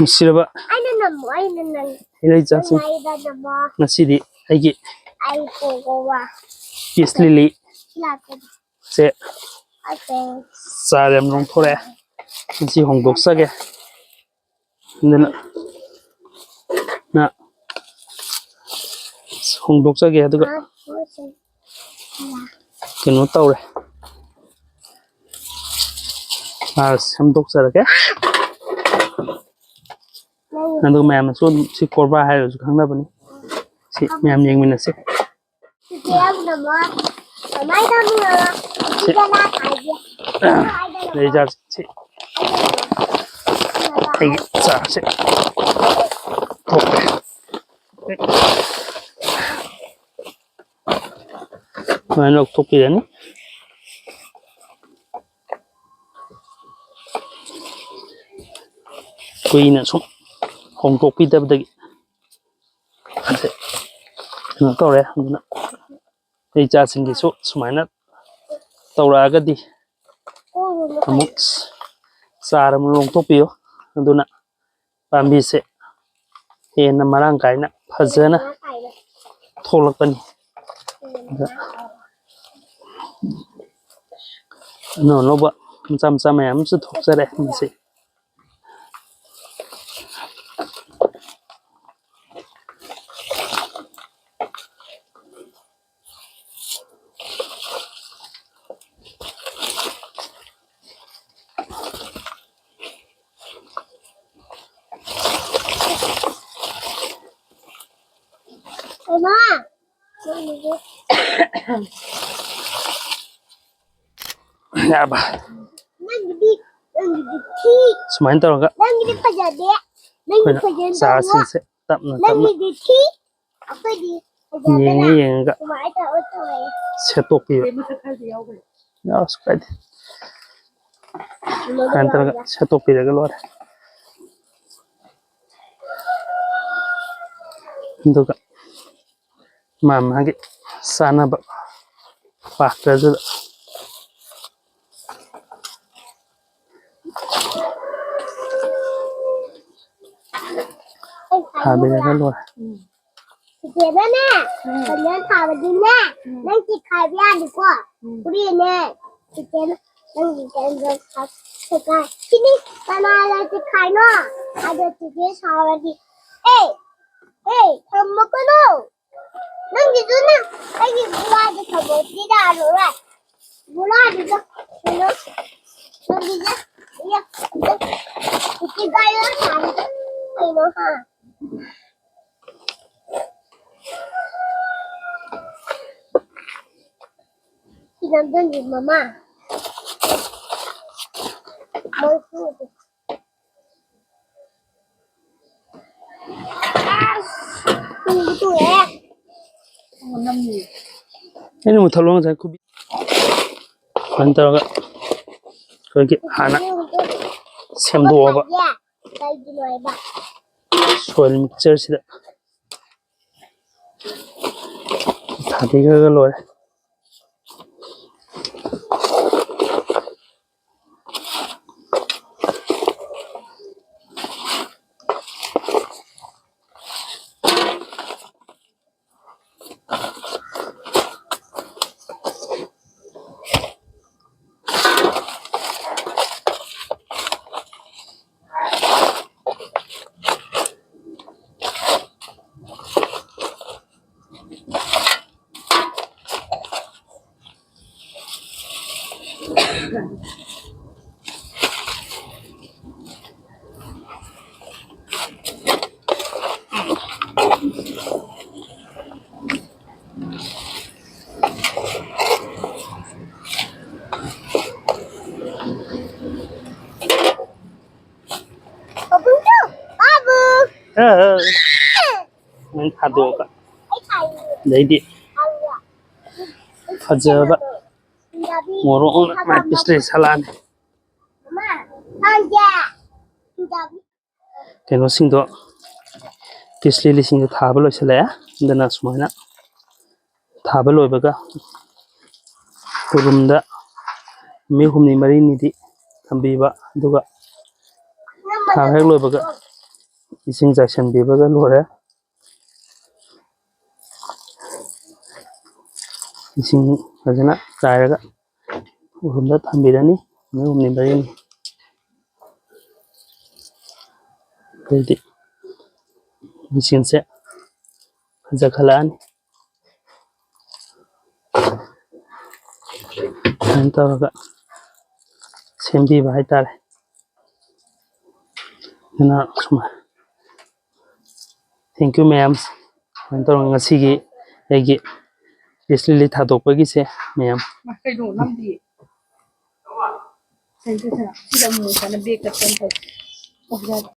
Siraba. Ilay Jackson. Nasidi. Aigi. Peace Lily. Se. Sarem long thore. Nasi Hong Kong sage. Nila. Na. Hong Kong sage aduga. Kino tawre. Sam dok sarake. Nandu ma'am so si korba hai jo khangna bani. Si ma'am yengmina se. Lấy ra chị thấy giả sẽ thục mà nó thục gì đấy quỳ nữa xuống không thục đi tập được nó tao đấy lấy ra xin cái số máy nó tao ra cái đi một sara mulung topiyo aduna pambi se hena marang kaina phajana tholakani no no ba cham cham mayam chu thokjare se ya ba semain tau enggak sa sin se tap na yengi enggak setopi ya sekali antara setopi daga luar untuk mama ge sana ba pak da bây giờ cái luôn chị đó nè còn nhớ thảo đi nè nên chị khai ra được quá đi nè chị nên chị được khai chị khai chị đi ta nói là chị khai nó ada chị đi sao đi ê ê thầm một cái đâu nên chị đó nè cái gì bula thì thầm một đi ra rồi bula thì đó nó đi ra chị khai nó thằng cái nó ha nandun din mama. More food. Ito eh. Ini mau tolong saya kubi. Mantap enggak? Kayak anak semdu apa? Soil mixer sih. Tadi kagak loh. Mình thả đồ cả đấy đi thật giờ bạn ngồi rộng mà pisle salan cái nó sinh đó pisle li sinh thả vào lối sẽ lẽ nên là smart na thả vào lối baka room da mi hum ni mari ni di thambi ba duga ꯊꯥ ꯍꯦꯛ ꯂꯣꯏꯕꯒ ꯏꯁꯤꯡ ꯆꯥꯏꯁꯤꯟꯕꯤꯕꯒ ꯂꯣꯏꯔꯦ इसिंग फजना चायरगा उरुमदा थंबिरनी उरुमनि बारिनि कइदि मिसिनसे फजखलानी तौरगा सेमबीबा हाइतारे ना सुमा thank you ma'am तौरगा ngasiगी एगी इसलिए थादोकपगी से मैम कइनो नमदी सेंसे सना सिदा मु सना बेक कटन